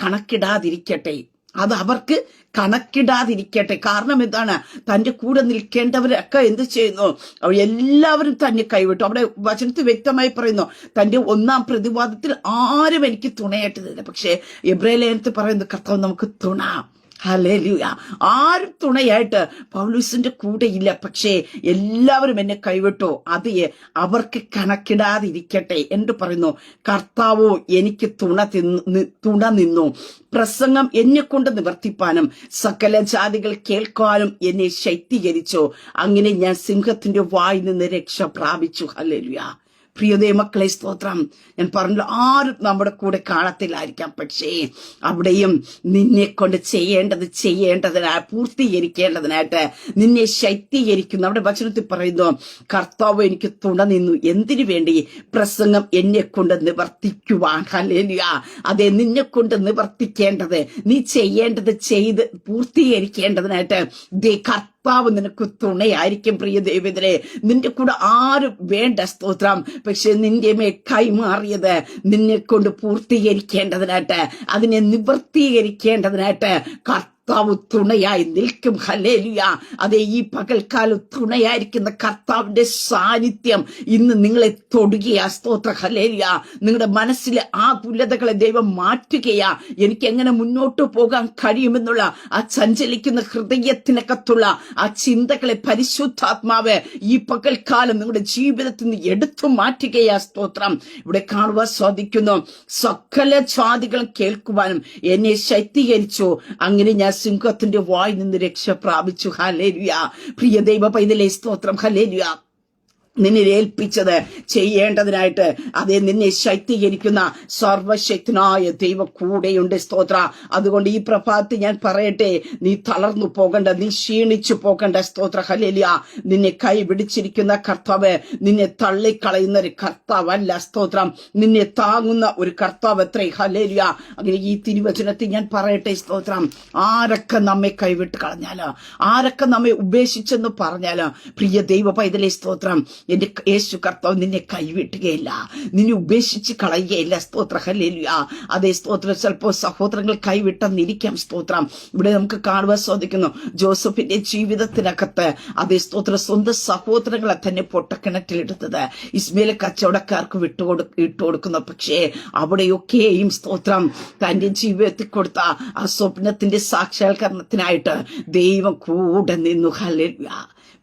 കണക്കിടാതിരിക്കട്ടെ, അത് അവർക്ക് കണക്കിടാതിരിക്കട്ടെ. കാരണം എന്താണ്? തന്റെ കൂടെ നിൽക്കേണ്ടവരൊക്കെ എന്ത് ചെയ്യുന്നു? എല്ലാവരും തന്നെ കൈവിട്ടു. അവിടെ വചനത്തിൽ വ്യക്തമായി പറയുന്നു, തന്റെ 1-ാം പ്രതിവാദത്തിൽ ആരും എനിക്ക് തുണയായിട്ടില്ല. പക്ഷെ എബ്രായ ലേഖനത്തിൽ പറയുന്നു, കർത്താവ് നമുക്ക് തുണ. ഹല്ലേലൂയ. ആരും തുണയായിട്ട് പൗലോസിന്റെ കൂടെ ഇല്ല, പക്ഷേ എല്ലാവരും എന്നെ കൈവിട്ടു. അത് അവർക്ക് കണക്കിടാതിരിക്കട്ടെ എന്ന് പറയുന്നു. കർത്താവോ എനിക്ക് തുണ നിന്നു. പ്രസംഗം എന്നെ കൊണ്ട് നിവർത്തിപ്പാനും സകല ജാതികൾ കേൾക്കാനും എന്നെ ശക്തീകരിച്ചു. അങ്ങനെ ഞാൻ സിംഹത്തിന്റെ വായിൽ നിന്ന് രക്ഷ പ്രാപിച്ചു. ഹല്ലേലൂയ. പ്രിയതേ മക്കളെ സ്തോത്രം. ഞാൻ പറഞ്ഞല്ലോ, ആരും നമ്മുടെ കൂടെ കാണത്തില്ലായിരിക്കാം, പക്ഷേ അവിടെയും നിന്നെ കൊണ്ട് ചെയ്യേണ്ടതിനായി പൂർത്തീകരിക്കേണ്ടതിനായിട്ട് നിന്നെ ശക്തീകരിക്കുന്നു. അവിടെ വചനത്തിൽ പറയുന്നു, കർത്താവ് എനിക്ക് തുണ നിന്നു. എന്തിനു വേണ്ടി? പ്രസംഗം എന്നെ കൊണ്ട് നിവർത്തിക്കുവാൻ. ഹല്ലേലൂയ. അതെ, നിന്നെ കൊണ്ട് നിവർത്തിക്കേണ്ടത്, നീ ചെയ്യേണ്ടത് ചെയ്ത് പൂർത്തീകരിക്കേണ്ടതിനായിട്ട് കർത്താവ് നിനക്ക് തുണയായിരിക്കും. പ്രിയ ദൈവത്തിലെ, നിന്റെ കൂടെ ആരും വേണ്ട. സ്തോത്രം. പക്ഷെ നിന്റെ മേൽ കൈമാറിയത് നിന്നെ കൊണ്ട് പൂർത്തീകരിക്കേണ്ടതിനായിട്ട്, അതിനെ നിവർത്തീകരിക്കേണ്ടതിനായിട്ട് കർത്താവ് തുണയായി നിൽക്കും. ഹല്ലേലൂയ. അതെ, ഈ പകൽക്കാലം തുണയായിരിക്കുന്ന കർത്താവിന്റെ സാന്നിധ്യം ഇന്ന് നിങ്ങളെ തൊടുകയാ. സ്തോത്ര. ഹല്ലേലൂയ. നിങ്ങളുടെ മനസ്സിലെ ആകുലതകളെ ദൈവം മാറ്റുകയാ. എനിക്ക് എങ്ങനെ മുന്നോട്ട് പോകാൻ കഴിയുമെന്നുള്ള ആ ചഞ്ചലിക്കുന്ന ഹൃദയത്തിനകത്തുള്ള ആ ചിന്തകളെ പരിശുദ്ധാത്മാവ് ഈ പകൽക്കാലം നിങ്ങളുടെ ജീവിതത്തിൽ നിന്ന് എടുത്തു മാറ്റുകയാ. സ്തോത്രം. ഇവിടെ കാണുവാൻ സാധിക്കുന്നു, സകല ജാതികളും കേൾക്കുവാനും എന്നെ ശക്തീകരിച്ചു. അങ്ങനെ ഞാൻ സിംഹത്തിന്റെ വായിൽ നിന്ന് രക്ഷ പ്രാപിച്ചു. ഹല്ലേലൂയ. പ്രിയ ദൈവ പൈതലേ സ്തോത്രം. ഹല്ലേലൂയ. നിന്നെ ഏൽപ്പിച്ചത് ചെയ്യേണ്ടതിനായിട്ട് അതേ നിന്നെ ശക്തീകരിക്കുന്ന സർവശക്തനായ ദൈവം കൂടെയുണ്ട്. സ്തോത്ര. അതുകൊണ്ട് ഈ പ്രഭാതത്തിൽ ഞാൻ പറയട്ടെ, നീ തളർന്നു പോകണ്ട, നീ ക്ഷീണിച്ചു പോകണ്ട. സ്തോത്ര. ഹല്ലേലൂയ. നിന്നെ കൈ പിടിച്ചിരിക്കുന്ന കർത്താവ് നിന്നെ തള്ളിക്കളയുന്ന ഒരു കർത്താവല്ല. സ്തോത്രം. നിന്നെ താങ്ങുന്ന ഒരു കർത്താവ് അത്രേ. ഹല്ലേലൂയ. അങ്ങനെ ഈ തിരുവചനത്തിൽ ഞാൻ പറയട്ടെ, സ്തോത്രം, ആരൊക്കെ നമ്മെ കൈവിട്ട് കളഞ്ഞാലോ, ആരൊക്കെ നമ്മെ ഉപേക്ഷിച്ചെന്ന് പറഞ്ഞാലോ, പ്രിയ ദൈവ പൈതലേ സ്തോത്രം, എന്റെ യേശു കർത്താവ് നിന്നെ കൈവിട്ടുകയില്ല, നിന്നെ ഉപേക്ഷിച്ച് കളയുകയില്ല. സ്തോത്ര. ഹല്ലേലൂയ. അതേ സ്തോത്രം. ചിലപ്പോൾ സഹോദരങ്ങൾ കൈവിട്ടെന്നിരിക്കാം. സ്തോത്രം. ഇവിടെ നമുക്ക് കാണുവാൻ സാധിക്കുന്നു, ജോസഫിന്റെ ജീവിതത്തിനകത്ത് അതേ സ്തോത്ര സ്വന്തം സഹോദരങ്ങളെ തന്നെ പൊട്ടക്കിണറ്റിലെടുത്തത് ഇസ്മേൽ കച്ചവടക്കാർക്ക് ഇട്ടുകൊടുക്കുന്നു. പക്ഷേ അവിടെയൊക്കെയും സ്തോത്രം തന്റെ ജീവിതത്തിൽ കൊടുത്ത ആ സ്വപ്നത്തിന്റെ സാക്ഷാത്കരണത്തിനായിട്ട് ദൈവം കൂടെ നിന്നു. ഹല്ലേലൂയ.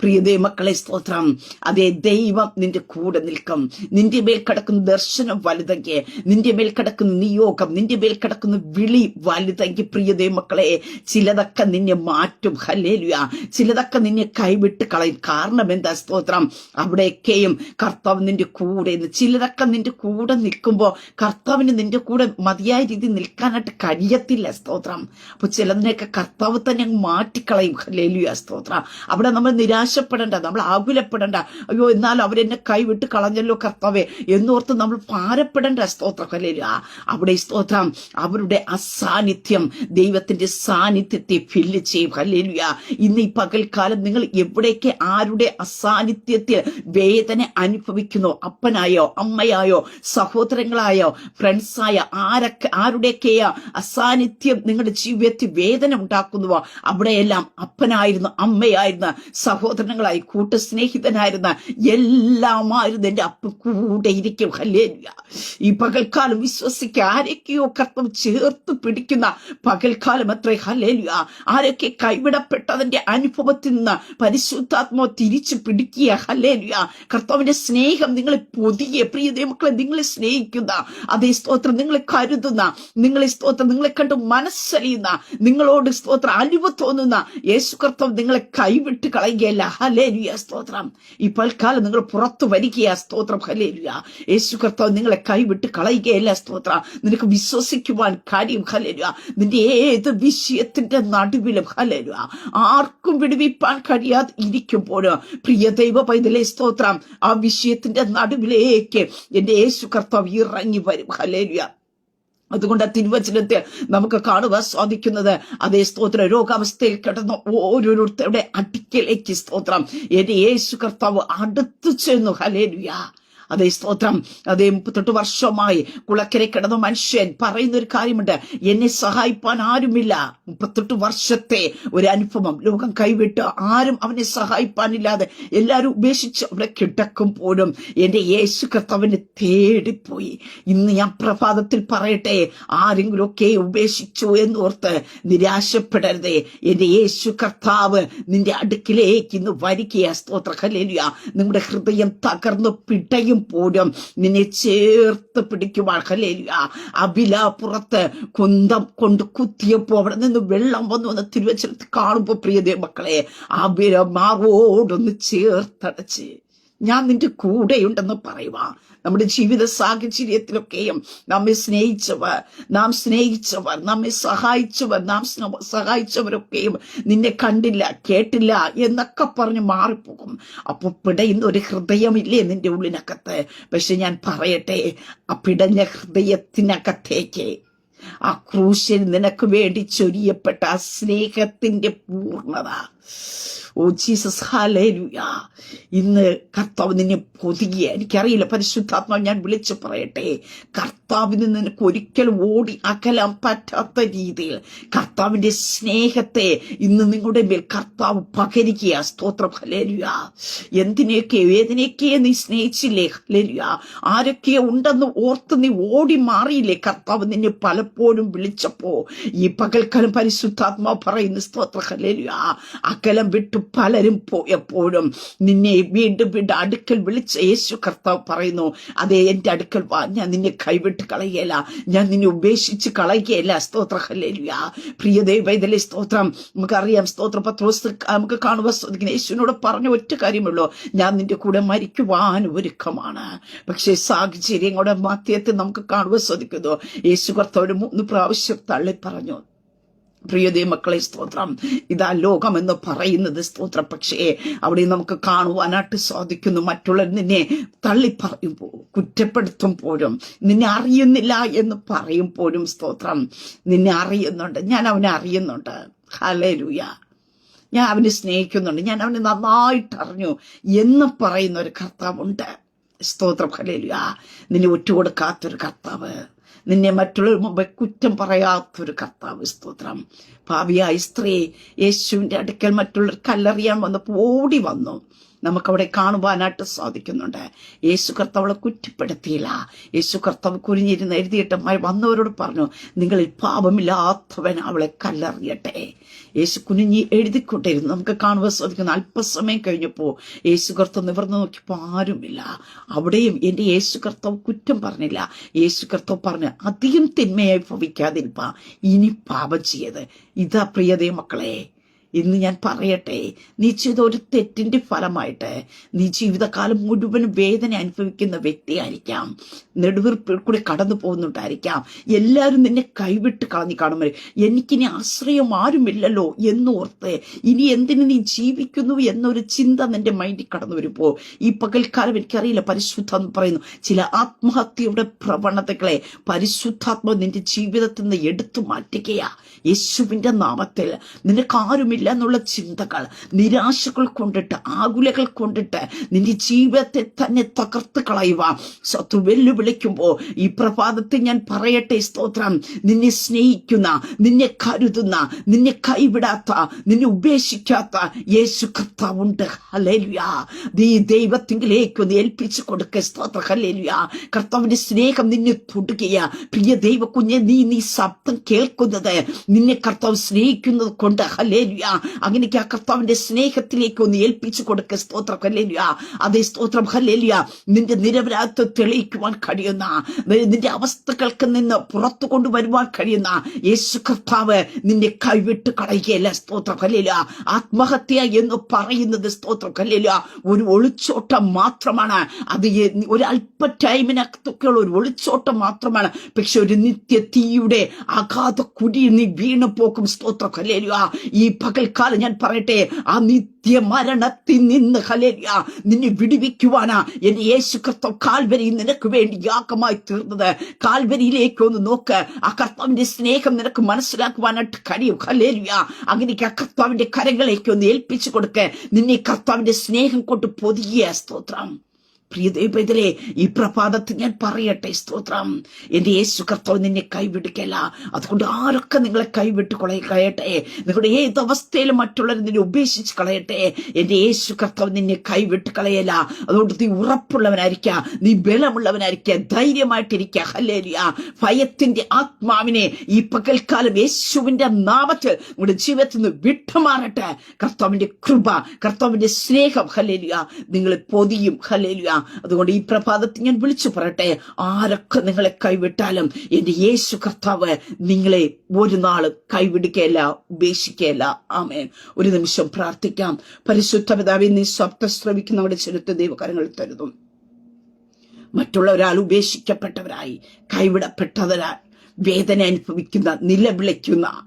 പ്രിയതേ മക്കളെ സ്തോത്രം. അതേ, ദൈവം നിന്റെ കൂടെ നിൽക്കും. നിന്റെ മേൽ കിടക്കുന്ന ദർശനം വലുതെങ്കിൽ, നിന്റെ മേൽ കിടക്കുന്ന നിയോഗം, നിന്റെ മേൽ കിടക്കുന്ന വിളി വലുതെങ്കിൽ, പ്രിയതേ മക്കളെ, ചിലതൊക്കെ നിന്നെ മാറ്റും. ഹല്ലേലൂയ. ചിലതൊക്കെ നിന്നെ കൈവിട്ട് കളയും. കാരണം എന്താ? സ്തോത്രം. അവിടെയൊക്കെയും കർത്താവ് നിന്റെ കൂടെ. ചിലതൊക്കെ നിന്റെ കൂടെ നിൽക്കുമ്പോ കർത്താവിന് നിന്റെ കൂടെ മതിയായ രീതി നിൽക്കാനായിട്ട് കഴിയത്തില്ല. സ്തോത്രം. അപ്പൊ ചിലതിനെയൊക്കെ കർത്താവ് തന്നെ മാറ്റിക്കളയും. ഹല്ലേലൂയ. സ്തോത്രം. അവിടെ നമ്മൾ നിരാശപ്പെടേണ്ട, നമ്മൾ ആകുലപ്പെടേണ്ട. അയ്യോ, എന്നാൽ അവരെന്നെ കൈവിട്ട് കളഞ്ഞല്ലോ കർത്താവേ എന്നോർത്ത് നമ്മൾ ഭാരപ്പെടേണ്ട. സ്തോത്രം. ഹല്ലേലൂയ. അവിടെ സ്തോത്രം അവരുടെ അസാന്നിധ്യം ദൈവത്തിന്റെ സാന്നിധ്യത്തെ ഫില്ല് ചെയ്യും. ഹല്ലേലൂയ. ഇന്ന് ഈ പകൽക്കാലം നിങ്ങൾ എവിടേക്ക് ആരുടെ അസാന്നിധ്യത്തിൽ വേദന അനുഭവിക്കുന്നു, അപ്പനായോ അമ്മയായോ സഹോദരങ്ങളായോ ഫ്രണ്ട്സായ ആരുടെയൊക്കെയോ അസാന്നിധ്യം നിങ്ങളുടെ ജീവിതത്തിൽ വേദന ഉണ്ടാക്കുന്നുവോ, അവിടെയെല്ലാം അപ്പനായിരുന്നു, അമ്മയായിരുന്നു, സഹോദരൻ സഹോദരങ്ങളായി കൂട്ടസ്നേഹിതനായിരുന്ന എല്ലാമായിരുന്നു എൻ്റെ അപ്പം കൂടെ ഇരിക്കും. ഹല്ലേലൂയ. ഈ പകൽക്കാലം വിശ്വസിക്കുക. ആരൊക്കെയോ കർത്താവ് ചേർത്ത് പിടിക്കുന്ന പകൽക്കാലം അത്രേ. ഹല്ലേലൂയ. ആരൊക്കെ കൈവിടപ്പെട്ടതിന്റെ അനുഭവത്തിൽ നിന്ന് പരിശുദ്ധാത്മാവ് തിരിച്ചു പിടിക്കുക. ഹല്ലേലൂയ. കർത്താവിന്റെ സ്നേഹം നിങ്ങളെ പൊതിയെ, പ്രിയ ദൈവമക്കളെ, നിങ്ങളെ സ്നേഹിക്കുന്ന അതേ സ്തോത്രം, നിങ്ങളെ കരുതുന്ന, നിങ്ങളെ സ്തോത്രം, നിങ്ങളെ കണ്ട് മനസ്സറിയുന്ന, നിങ്ങളോട് സ്തോത്രം അലിവ് തോന്നുന്ന യേശു കർത്താവ് നിങ്ങളെ കൈവിട്ട് കളയുകയല്ല. ഹല്ലേലൂയ. സ്തോത്രം. ഈ പൽക്കാലം നിങ്ങൾ പുറത്തു വരികയാ. സ്തോത്രം. ഹല്ലേലൂയ. യേശു കർത്താവ് നിങ്ങളെ കൈവിട്ട് കളയുകയല്ല. സ്തോത്രം. നിനക്ക് വിശ്വസിക്കുവാൻ കാര്യം. ഹല്ലേലൂയ. നിന്റെ ഏത് വിഷയത്തിന്റെ നടുവിലും ഹല്ലേലൂയ ആർക്കും വിടുവിപ്പാൻ കഴിയാതെ ഇരിക്കുമ്പോഴും പ്രിയ ദൈവ പൈതലേ സ്തോത്രം, ആ വിഷയത്തിന്റെ നടുവിലേക്ക് എന്റെ യേശു കർത്താവ് ഇറങ്ങി വരും. ഹല്ലേലൂയ. അതുകൊണ്ട് തിരുവചനത്തെ നമുക്ക് കാണുവാൻ സാധിക്കുന്നത് അതേ സ്തോത്രം, രോഗാവസ്ഥയിൽ കിടന്ന ഓരോരുത്തരുടെ അടുക്കലേക്ക് സ്തോത്രം എന്റെ യേശു കർത്താവ് അടുത്തു ചെന്നു. ഹല്ലേലൂയ. അതേ സ്തോത്രം. അതേ 38 വർഷമായി കുളക്കരെ കിടന്ന മനുഷ്യൻ പറയുന്ന ഒരു കാര്യമുണ്ട്, എന്നെ സഹായിപ്പാൻ ആരുമില്ല. 38 വർഷത്തെ ഒരു അനുഭവം. ലോകം കൈവിട്ട് ആരും അവനെ സഹായിപ്പാനില്ലാതെ എല്ലാവരും ഉപേക്ഷിച്ച് അവിടെ കിടക്കുമ്പോഴും എന്റെ യേശു കർത്താവിനെ തേടിപ്പോയി. ഇന്ന് ഞാൻ പ്രഭാതത്തിൽ പറയട്ടെ, ആരെങ്കിലുമൊക്കെ ഉപേക്ഷിച്ചു എന്നോർത്ത് നിരാശപ്പെടരുതേ. എന്റെ യേശു കർത്താവ് നിന്റെ അടുക്കിലേക്ക് ഇന്ന് വരികയാ. സ്തോത്ര. ഹല്ലേലൂയ. നിങ്ങളുടെ ഹൃദയം തകർന്നു പിടയും പോലും നിന്നെ ചേർത്ത് പിടിക്കുവാൻ. ഹല്ലേലൂയ. അബിലാപുറത്ത് കുന്തം കൊണ്ട് കുത്തിയപ്പോ അവിടെ നിന്ന് വെള്ളം വന്നു എന്ന് തിരുവചനത്തിൽ കാണുമ്പോ പ്രിയ മക്കളെ, അബില മാറോടൊന്ന് ചേർത്തടച്ച് ഞാൻ നിന്റെ കൂടെയുണ്ടെന്ന് പറയുക. നമ്മുടെ ജീവിത സാഹചര്യത്തിലൊക്കെയും നമ്മെ സ്നേഹിച്ചവർ, നമ്മെ സഹായിച്ചവരൊക്കെയും നിന്നെ കണ്ടില്ല, കേട്ടില്ല എന്നൊക്കെ പറഞ്ഞ് മാറിപ്പോകും. അപ്പൊ പിടയുന്ന ഒരു ഹൃദയമില്ലേ നിന്റെ ഉള്ളിനകത്ത്? പക്ഷെ ഞാൻ പറയട്ടെ, ആ പിടഞ്ഞ ഹൃദയത്തിനകത്തേക്ക് ആ ക്രൂശിൽ നിനക്ക് വേണ്ടി ചൊരിയപ്പെട്ട ആ സ്നേഹത്തിന്റെ പൂർണ്ണത, ഓ ജീസസ്, ഹല്ലേലൂയ, ഇന്ന് കർത്താവ് നിന്നെ പൊതിയെ. എനിക്കറിയില്ല, പരിശുദ്ധാത്മാവ് ഞാൻ വിളിച്ചു പറയട്ടെ, കർത്താവിന് നിനക്ക് ഒരിക്കലും ഓടി അകലാൻ പറ്റാത്ത രീതിയിൽ കർത്താവിന്റെ സ്നേഹത്തെ ഇന്ന് നിങ്ങളുടെ മേൽ കർത്താവ് പകരിക്കുക. സ്തോത്രം. ഹല്ലേലൂയ. എന്തിനെയൊക്കെ ഏതിനെയൊക്കെ നീ സ്നേഹിച്ചില്ലേ? ഹല്ലേലൂയ. ആരൊക്കെ ഉണ്ടെന്ന് ഓർത്ത് നീ ഓടി മാറിയില്ലേ? കർത്താവ് നിന്നെ പലപ്പോഴും വിളിച്ചപ്പോ ഈ പകൽക്കാലം പരിശുദ്ധാത്മാവ് പറയുന്നു, സ്തോത്രം. ഹല്ലേലൂയ. അകലം വിട്ടു പലരും പോയപ്പോഴും നിന്നെ വീണ്ടും വീണ്ടും അടുക്കൽ വിളിച്ച യേശു കർത്താവ് പറയുന്നു, അതെ, എന്റെ അടുക്കൽ വാ, ഞാൻ നിന്നെ കൈവിട്ട് കളയുകയില്ല, ഞാൻ നിന്നെ ഉപേക്ഷിച്ച് കളയുകയില്ല. സ്തോത്രം. ഹല്ലേലൂയ. പ്രിയ ദൈവമേ സ്തോത്രം. നമുക്കറിയാം, സ്തോത്രം, പത്രോസ് നമുക്ക് കാണുവാൻ സാധിക്കുന്നത് യേശുവിനോട് പറഞ്ഞ ഒറ്റ കാര്യമുള്ളൂ, ഞാൻ നിന്റെ കൂടെ മരിക്കുവാൻ ഒരുക്കമാണ്. പക്ഷേ സാഹചര്യങ്ങളുടെ മധ്യത്തിൽ നമുക്ക് കാണുവാൻ സാധിക്കുന്നു, യേശു കർത്താവ് 3 പ്രാവശ്യം തള്ളി പറഞ്ഞു. പ്രിയതേ മക്കളെ, സ്തോത്രം. ഇതാ ലോകം എന്ന് പറയുന്നത്, സ്തോത്രം. പക്ഷേ അവിടെ നമുക്ക് കാണുവാനായിട്ട് സാധിക്കുന്നു, മറ്റുള്ളവർ നിന്നെ തള്ളി പറയുമ്പോൾ, കുറ്റപ്പെടുത്തുമ്പോഴും, നിന്നെ അറിയുന്നില്ല എന്ന് പറയുമ്പോഴും, സ്തോത്രം, നിന്നെ അറിയുന്നുണ്ട്. ഞാൻ അവനെ അറിയുന്നുണ്ട്. ഹല്ലേലൂയ. ഞാൻ അവനെ സ്നേഹിക്കുന്നുണ്ട്, ഞാൻ അവനെ നന്നായിട്ട് അറിഞ്ഞു എന്ന് പറയുന്ന ഒരു കർത്താവുണ്ട്. സ്തോത്രം. ഹല്ലേലൂയ. നിന്നെ ഒറ്റുകൊടുക്കാത്തൊരു കർത്താവ്, നിന്നെ മറ്റുള്ളവർ മുമ്പ് കുറ്റം പറയാത്തൊരു കർത്താവ്. സ്തോത്രം. പാപിയായ സ്ത്രീ യേശുവിന്റെ അടുക്കൽ മറ്റുള്ളവർ കല്ലെറിയാൻ വന്നപ്പോൾ ഓടി വന്നു. നമുക്കവിടെ കാണുവാനായിട്ട് സാധിക്കുന്നുണ്ട്. യേശു കർത്താവളെ കുറ്റപ്പെടുത്തിയില്ല. യേശു കർത്താവ് കുനിഞ്ഞിരുന്ന് എഴുതിയിട്ട് വന്നവരോട് പറഞ്ഞു, നിങ്ങളിൽ പാപമില്ലാത്തവൻ അവളെ കല്ലെറിയട്ടെ. യേശു കുനിഞ്ഞി എഴുതിക്കൊണ്ടിരുന്നു. നമുക്ക് കാണുവാൻ സാധിക്കുന്ന അല്പസമയം കഴിഞ്ഞപ്പോൾ യേശു കർത്താവ് നിവർന്നു നോക്കിയപ്പോൾ ആരുമില്ല. അവിടെയും എന്റെ യേശു കർത്താവ് കുറ്റം പറഞ്ഞില്ല. യേശു കർത്താവ് പറഞ്ഞു, അധികം തിന്മയായി ഭവിക്കാതിരിപ്പാ, ഇനി പാപം ചെയ്യത്. ഇതാ പ്രിയതേ മക്കളെ, ഇന്ന് ഞാൻ പറയട്ടെ, നീ ചെയ്ത ഒരു തെറ്റിന്റെ ഫലമായിട്ട് നീ ജീവിതകാലം മുഴുവൻ വേദന അനുഭവിക്കുന്ന വ്യക്തിയായിരിക്കാം. നെടുവീർപ്പിൽ കൂടി കടന്നു പോകുന്നുണ്ടായിരിക്കാം. എല്ലാവരും നിന്നെ കൈവിട്ട് കളഞ്ഞു കാണുമ്പോൾ എനിക്കിനി ആശ്രയം ആരുമില്ലല്ലോ എന്നോർത്ത് ഇനി എന്തിനു നീ ജീവിക്കുന്നു എന്നൊരു ചിന്ത നിന്റെ മൈൻഡിൽ കടന്നു വരുമ്പോൾ ഈ പകൽക്കാലം, എനിക്കറിയില്ല, പരിശുദ്ധാത്മ പറയുന്നു, ചില ആത്മഹത്യയുടെ പ്രവണതകളെ പരിശുദ്ധാത്മ നിന്റെ ജീവിതത്തിൽ നിന്ന് എടുത്തു മാറ്റുകയാ. യേശുവിന്റെ നാമത്തിൽ നിനക്ക് ആരുമില്ല കഴിയില്ല എന്നുള്ള ചിന്തകൾ, നിരാശകൾ കൊണ്ടിട്ട്, ആകുലകൾ കൊണ്ടിട്ട് നിന്റെ ജീവിതത്തെ തന്നെ തകർത്ത് കളയുക ശത്രു വെല്ലുവിളിക്കുമ്പോ ഈ പ്രഭാതത്തിൽ ഞാൻ പറയട്ടെ, സ്തോത്രം, നിന്നെ സ്നേഹിക്കുന്ന, നിന്നെ കരുതുന്ന, നിന്നെ കൈവിടാത്ത, നിന്നെ ഉപേക്ഷിക്കാത്ത യേശു കർത്താവുണ്ട്. ഹല്ലേലൂയ. നീ ദൈവത്തിങ്കിലേക്ക് ഒന്ന് ഏൽപ്പിച്ചു കൊടുക്ക. സ്തോത്രം. ഹല്ലേലൂയ. കർത്താവിന്റെ സ്നേഹം നിന്നെ തൊടുകയ. പ്രിയ ദൈവ കുഞ്ഞെ, നീ ശബ്ദം കേൾക്കുന്നത് നിന്നെ കർത്താവ് സ്നേഹിക്കുന്നത് കൊണ്ട്. ഹല്ലേലൂയ. അങ്ങനെയൊക്കെ ആ കർത്താവിന്റെ സ്നേഹത്തിലേക്ക് ഒന്ന് ഏൽപ്പിച്ചു കൊടുക്ക. സ്തോത്രം. ഹല്ലേലൂയ. അതേ സ്തോത്രം. ഹല്ലേലൂയ. നിന്റെ നിരപരാധിത്വം തെളിയിക്കുവാൻ കഴിയുന്ന, നിന്റെ അവസ്ഥകൾക്ക് നിന്ന് പുറത്തു കൊണ്ടുവരുവാൻ കഴിയുന്ന യേശു കർത്താവ് നിന്നെ കൈവിട്ട് കളയുകയല്ല. സ്തോത്രം. ഹല്ലേലൂയ. ആത്മഹത്യ എന്ന് പറയുന്നത്, സ്തോത്രം, ഹല്ലേലൂയ, ഒരു ഒളിച്ചോട്ടം മാത്രമാണ്. അത് ഒരല്പ ടൈമിനകത്തൊക്കെയുള്ള ഒരു ഒളിച്ചോട്ടം മാത്രമാണ്. പക്ഷെ ഒരു നിത്യ തീയുടെ അഗാധ കുഴി നീ വീണു പോക്കും. സ്തോത്രം. ഹല്ലേലൂയ. ഈ പകൽക്കാലം ഞാൻ പറയട്ടെ, ആ നിത്യമരണത്തിൽ നിന്ന്, ഹല്ലേലൂയ, നിന്നെ വിടുവിക്കുവാനാ എന്റെ യേശു കർത്താവ് കാൽവരി നിനക്ക് വേണ്ടി യാഗമായി തീർന്നത്. കാൽവരിയിലേക്ക് ഒന്ന് നോക്ക്. ആ കർത്താവിന്റെ സ്നേഹം നിനക്ക് മനസ്സിലാക്കുവാനായിട്ട് കഴിയും. ഹല്ലേലൂയ. അങ്ങനെയൊക്കെ ആ കർത്താവിന്റെ കരങ്ങളിലേക്ക് ഒന്ന് ഏൽപ്പിച്ചു കൊടുക്ക്. നിന്നെ കർത്താവിന്റെ സ്നേഹം കൊണ്ട് പൊതിയ. സ്തോത്രം. പ്രിയ ദൈവത്തിലെ ഈ പ്രഭാതത്തിൽ ഞാൻ പറയട്ടെ, സ്തോത്രം, എന്റെ യേശു കർത്താവ് നിന്നെ കൈവിടുകയല്ല. അതുകൊണ്ട് ആരൊക്കെ നിങ്ങളെ കൈവിട്ട് കളയട്ടെ, നിങ്ങളുടെ ഏത് അവസ്ഥയിലും മറ്റുള്ളവർ നിന്നെ ഉപേക്ഷിച്ച് കളയട്ടെ, എന്റെ യേശു കർത്താവ് നിന്നെ കൈവിട്ട് കളയല്ല. അതുകൊണ്ട് നീ ഉറപ്പുള്ളവനായിരിക്കുക, നീ ബലമുള്ളവനായിരിക്കുക, ധൈര്യമായിട്ടിരിക്കുക. ഹല്ലേലൂയ. ഭയത്തിന്റെ ആത്മാവിനെ ഈ പകൽക്കാലം യേശുവിന്റെ നാമത്തിൽ നിങ്ങളുടെ ജീവിതത്തിൽ നിന്ന് വിട്ടുമാറട്ടെ. കർത്താവിന്റെ കൃപ, കർത്താവിന്റെ സ്നേഹം, ഹല്ലേലൂയ, നിങ്ങളെ പൊതിയും. ഹല്ലേലൂയ. അതുകൊണ്ട് ഈ പ്രഭാതത്തിൽ ഞാൻ വിളിച്ചു പറയട്ടെ, ആരൊക്കെ നിങ്ങളെ കൈവിട്ടാലും എന്റെ യേശു കർത്താവ് നിങ്ങളെ ഒരു നാളും കൈവിടുകയല്ല, ഉപേക്ഷിക്കുകയല്ല. ആമേൻ. ഒരു നിമിഷം പ്രാർത്ഥിക്കാം. പരിശുദ്ധ പിതാവേ, നീ ശബ്ദം ശ്രവിക്കുന്നവരുടെ ചെറുത്ത് ദൈവകരങ്ങളിൽ തരുന്നു. മറ്റുള്ളവരാൽ ഉപേക്ഷിക്കപ്പെട്ടവരായി, കൈവിടപ്പെട്ടവരായി വേദന അനുഭവിക്കുന്ന, നിലവിളിക്കുന്ന,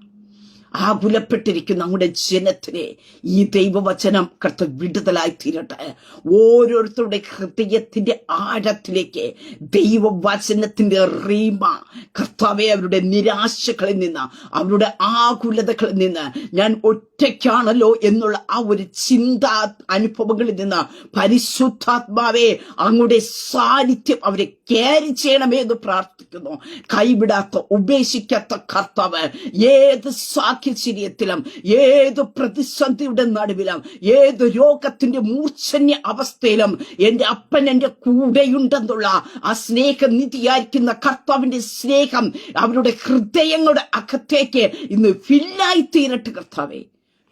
ആകുലപ്പെട്ടിരിക്കുന്ന നമ്മുടെ ജനത്തിനെ ഈ ദൈവവചനം കർത്താവ് വിടുതലായി തീരട്ടെ. ഓരോരുത്തരുടെ ഹൃദയത്തിന്റെ ആഴത്തിലേക്ക് ദൈവവചനത്തിന്റെ റീമ കർത്താവെ, അവരുടെ നിരാശകളിൽ നിന്ന്, അവരുടെ ആകുലതകളിൽ നിന്ന്, ഞാൻ ഒറ്റയ്ക്കാണല്ലോ എന്നുള്ള ആ ഒരു ചിന്താ അനുഭവങ്ങളിൽ നിന്ന് പരിശുദ്ധാത്മാവെ അങ്ങയുടെ സാന്നിധ്യം അവരെ ക്യാരി ചെയ്യണമേ എന്ന് പ്രാർത്ഥിക്കുന്നു. കൈവിടാത്ത, ഉപേക്ഷിക്കാത്ത കർത്താവ് ഏത് സാഹചര്യത്തിലും, ഏത് പ്രതിസന്ധിയുടെ നടുവിലും, ഏത് രോഗത്തിന്റെ മൂർച്ഛന്യ അവസ്ഥയിലും എന്റെ അപ്പൻ എന്റെ കൂടെയുണ്ടെന്നുള്ള ആ സ്നേഹനിധിയായിരിക്കുന്ന കർത്താവിന്റെ സ്നേഹം അവരുടെ ഹൃദയങ്ങളുടെ അകത്തേക്ക് ഇന്ന് ഫില്ലായി തീരട്ടെ. കർത്താവേ,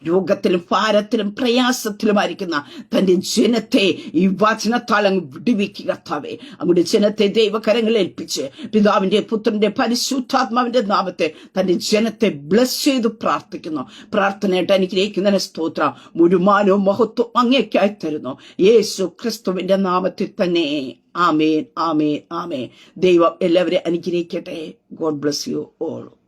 രോഗത്തിലും ഭാരത്തിലും പ്രയാസത്തിലുമായിരിക്കുന്ന തന്റെ ജനത്തെ ഈ വചനത്താൽ അങ്ങ് വിടുവിക്കുക. കർത്താവേ, അങ്ങയുടെ ജനത്തെ ദൈവകരങ്ങളിൽ ഏൽപ്പിച്ച് പിതാവിന്റെ പുത്രന്റെ പരിശുദ്ധാത്മാവിന്റെ നാമത്തെ തന്റെ ജനത്തെ ബ്ലസ് ചെയ്ത് പ്രാർത്ഥിക്കുന്നു. പ്രാർത്ഥനയായിട്ട് അനുഗ്രഹിക്കുന്നതിന് സ്തോത്രം. മുഴുവനും മഹത്വം അങ്ങേക്കായി തരുന്നു, യേശു ക്രിസ്തുവിന്റെ നാമത്തിൽ തന്നെ. ആമേൻ, ആമേൻ, ആമേൻ. ദൈവം എല്ലാവരെയും അനുഗ്രഹിക്കട്ടെ. God bless you all.